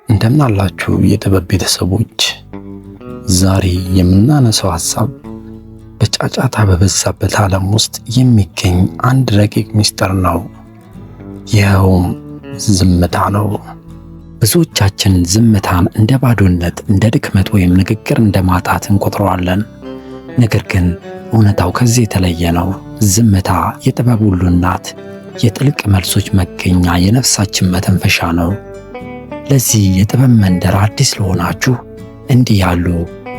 እንደምን አላችሁ የጥበብ ቤተሰቦች? ዛሬ የምናነሳው ሐሳብ በጫጫታ በበዛበት ዓለም ውስጥ የሚገኝ አንድ ረቂቅ ምስጢር ነው። ይኸውም ዝምታ ነው። ብዙዎቻችን ዝምታን እንደ ባዶነት፣ እንደ ድክመት ወይም ንግግር እንደ ማጣት እንቆጥረዋለን። ነገር ግን እውነታው ከዚህ የተለየ ነው። ዝምታ የጥበብ ሁሉ እናት፣ የጥልቅ መልሶች መገኛ፣ የነፍሳችን መተንፈሻ ነው። ለዚህ የጥበብ መንደር አዲስ ለሆናችሁ እንዲህ ያሉ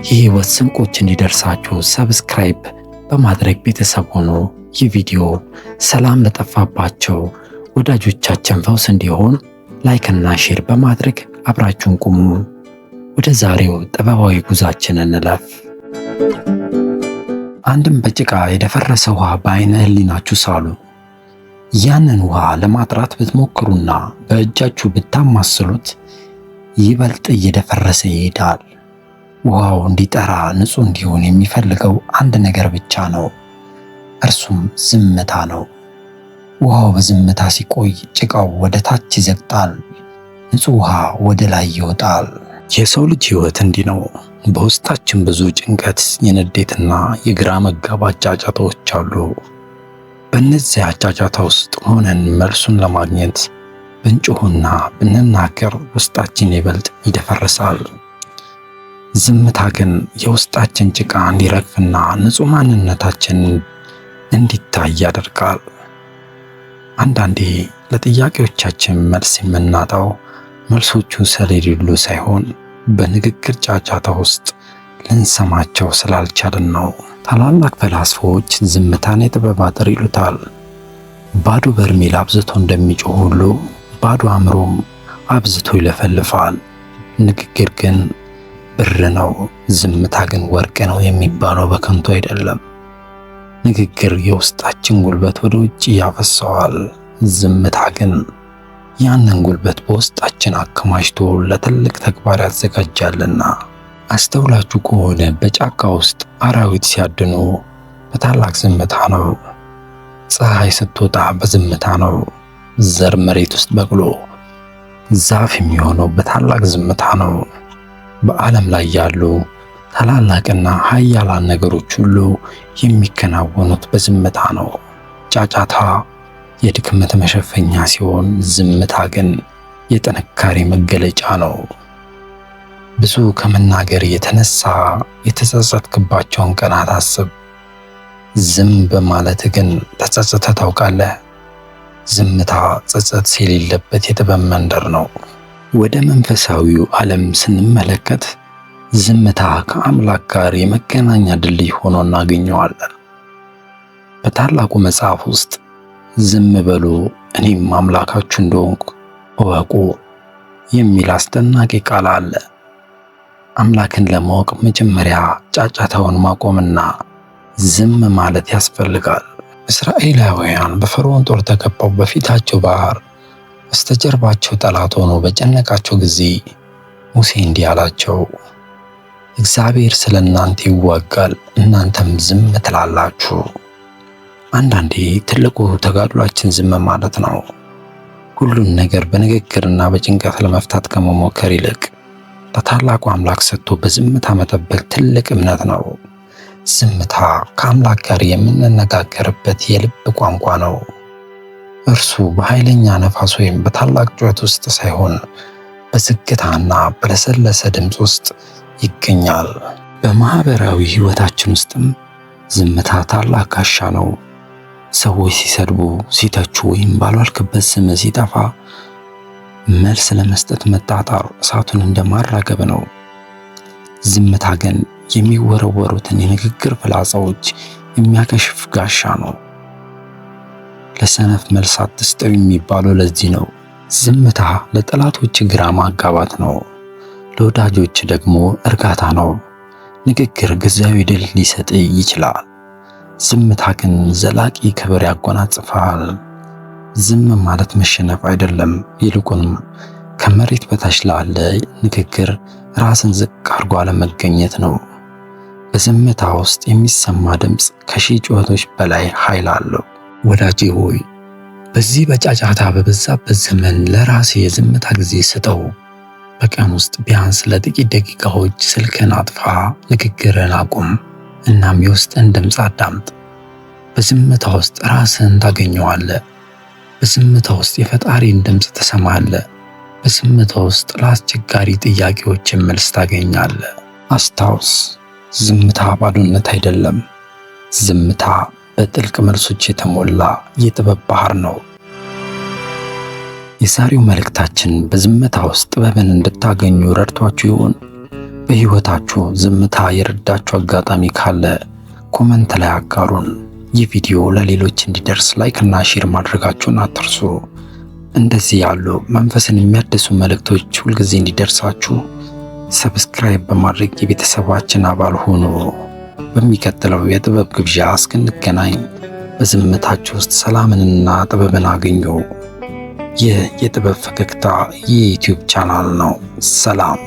የህይወት ስንቆች እንዲደርሳችሁ ሰብስክራይብ በማድረግ ቤተሰብ ሆኖ ይህ ቪዲዮ ሰላም ለጠፋባቸው ወዳጆቻችን ፈውስ እንዲሆን ላይክና ሼር በማድረግ አብራችሁን ቁሙ። ወደ ዛሬው ጥበባዊ ጉዟችን እንለፍ። አንድም በጭቃ የደፈረሰ ውሃ በዓይነ ህሊናችሁ ሳሉ። ያንን ውሃ ለማጥራት ብትሞክሩና በእጃችሁ ብታማስሉት ይበልጥ እየደፈረሰ ይሄዳል። ውሃው እንዲጠራ ንጹህ እንዲሆን የሚፈልገው አንድ ነገር ብቻ ነው፣ እርሱም ዝምታ ነው። ውሃው በዝምታ ሲቆይ ጭቃው ወደ ታች ይዘግጣል፣ ንጹህ ውሃ ወደ ላይ ይወጣል። የሰው ልጅ ህይወት እንዲህ ነው። በውስጣችን ብዙ ጭንቀት፣ የንዴትና የግራ መጋባት ጫጫታዎች አሉ። በእነዚያ ጫጫታ ውስጥ ሆነን መልሱን ለማግኘት ብንጮህና ብንናገር ውስጣችን ይበልጥ ይደፈርሳል። ዝምታ ግን የውስጣችን ጭቃ እንዲረግፍና ንጹህ ማንነታችን እንዲታይ ያደርጋል። አንዳንዴ ለጥያቄዎቻችን መልስ የምናጣው መልሶቹ ስለሌሉ ሳይሆን በንግግር ጫጫታ ውስጥ ልንሰማቸው ስላልቻልን ነው። ታላላቅ ፈላስፎች ዝምታን የጥበብ አጥር ይሉታል። ባዶ በርሜል አብዝቶ እንደሚጮህ ሁሉ ባዶ አእምሮም አብዝቶ ይለፈልፋል። ንግግር ግን ብር ነው፣ ዝምታ ግን ወርቅ ነው የሚባለው በከንቱ አይደለም። ንግግር የውስጣችን ጉልበት ወደ ውጭ ያፈሰዋል። ዝምታ ግን ያንን ጉልበት በውስጣችን አከማችቶ ለትልቅ ተግባር ያዘጋጃልና። አስተውላችሁ ከሆነ በጫካ ውስጥ አራዊት ሲያድኑ በታላቅ ዝምታ ነው። ፀሐይ ስትወጣ በዝምታ ነው። ዘር መሬት ውስጥ በቅሎ ዛፍ የሚሆነው በታላቅ ዝምታ ነው። በዓለም ላይ ያሉ ታላላቅና ኃያላን ነገሮች ሁሉ የሚከናወኑት በዝምታ ነው። ጫጫታ የድክመት መሸፈኛ ሲሆን፣ ዝምታ ግን የጥንካሬ መገለጫ ነው። ብዙ ከመናገር የተነሳ የተጸጸትክባቸውን ቀናት አስብ። ዝም በማለት ግን ተጸጽተህ ታውቃለህ? ዝምታ ጸጸት የሌለበት የጥበብ መንደር ነው። ወደ መንፈሳዊው ዓለም ስንመለከት ዝምታ ከአምላክ ጋር የመገናኛ ድልድይ ሆኖ እናገኘዋለን። በታላቁ መጽሐፍ ውስጥ ዝም በሉ እኔም አምላካችሁ እንደሆንኩ እወቁ የሚል አስደናቂ ቃል አለ። አምላክን ለማወቅ መጀመሪያ ጫጫታውን ማቆምና ዝም ማለት ያስፈልጋል። እስራኤላውያን በፈርዖን ጦር ተከበው በፊታቸው ባህር፣ በስተጀርባቸው ጠላት ሆኖ በጨነቃቸው ጊዜ ሙሴ እንዲህ አላቸው፣ እግዚአብሔር ስለ እናንተ ይዋጋል፣ እናንተም ዝም ትላላችሁ። አንዳንዴ ትልቁ ተጋድሏችን ዝም ማለት ነው። ሁሉን ነገር በንግግርና በጭንቀት ለመፍታት ከመሞከር ይልቅ ለታላቁ አምላክ ሰጥቶ በዝምታ መጠበቅ ትልቅ እምነት ነው። ዝምታ ከአምላክ ጋር የምንነጋገርበት የልብ ቋንቋ ነው። እርሱ በኃይለኛ ነፋስ ወይም በታላቅ ጩኸት ውስጥ ሳይሆን በዝግታና በለሰለሰ ድምፅ ውስጥ ይገኛል። በማህበራዊ ህይወታችን ውስጥም ዝምታ ታላቅ ጋሻ ነው። ሰዎች ሲሰድቡ፣ ሲተቹ ወይም ባልዋልክበት ስም ሲጠፋ መልስ ለመስጠት መጣጣር እሳቱን እንደማራገብ ነው። ዝምታ ግን የሚወረወሩትን የንግግር ፍላጻዎች የሚያከሽፍ ጋሻ ነው። ለሰነፍ መልስ አትስጠው የሚባለው ለዚህ ነው። ዝምታ ለጠላቶች ግራ ማጋባት ነው፣ ለወዳጆች ደግሞ እርጋታ ነው። ንግግር ጊዜያዊ ድል ሊሰጥ ይችላል፣ ዝምታ ግን ዘላቂ ክብር ያጎናጽፋል። ዝም ማለት መሸነፍ አይደለም፣ ይልቁንም ከመሬት በታች ላለ ንግግር ራስን ዝቅ አድርጎ አለመገኘት ነው። በዝምታ ውስጥ የሚሰማ ድምፅ ከሺህ ጩኸቶች በላይ ኃይል አለው። ወዳጄ ሆይ በዚህ በጫጫታ በበዛበት ዘመን ለራሴ የዝምታ ጊዜ ስጠው። በቀን ውስጥ ቢያንስ ለጥቂት ደቂቃዎች ስልክን አጥፋ፣ ንግግርን አቁም፣ እናም የውስጥን ድምፅ አዳምጥ። በዝምታ ውስጥ ራስህን ታገኘዋለህ። በዝምታ ውስጥ የፈጣሪን ድምፅ ትሰማለህ። በዝምታ ውስጥ ለአስቸጋሪ ጥያቄዎችን መልስ ታገኛለህ። አስታውስ፣ ዝምታ ባዶነት አይደለም። ዝምታ በጥልቅ መልሶች የተሞላ የጥበብ ባህር ነው። የዛሬው መልእክታችን በዝምታ ውስጥ ጥበብን እንድታገኙ ረድቷችሁ ይሆን? በሕይወታችሁ ዝምታ የረዳችሁ አጋጣሚ ካለ ኮመንት ላይ አጋሩን። ይህ ቪዲዮ ለሌሎች እንዲደርስ ላይክ እና ሼር ማድረጋችሁን አትርሱ። እንደዚህ ያሉ መንፈስን የሚያድሱ መልእክቶች ሁልጊዜ እንዲደርሳችሁ ሰብስክራይብ በማድረግ የቤተሰባችን አባል ሆኑ። በሚቀጥለው የጥበብ ግብዣ እስክንገናኝ በዝምታችሁ ውስጥ ሰላምንና ጥበብን አግኙ። ይህ የጥበብ ፈገግታ የዩቲዩብ ቻናል ነው። ሰላም።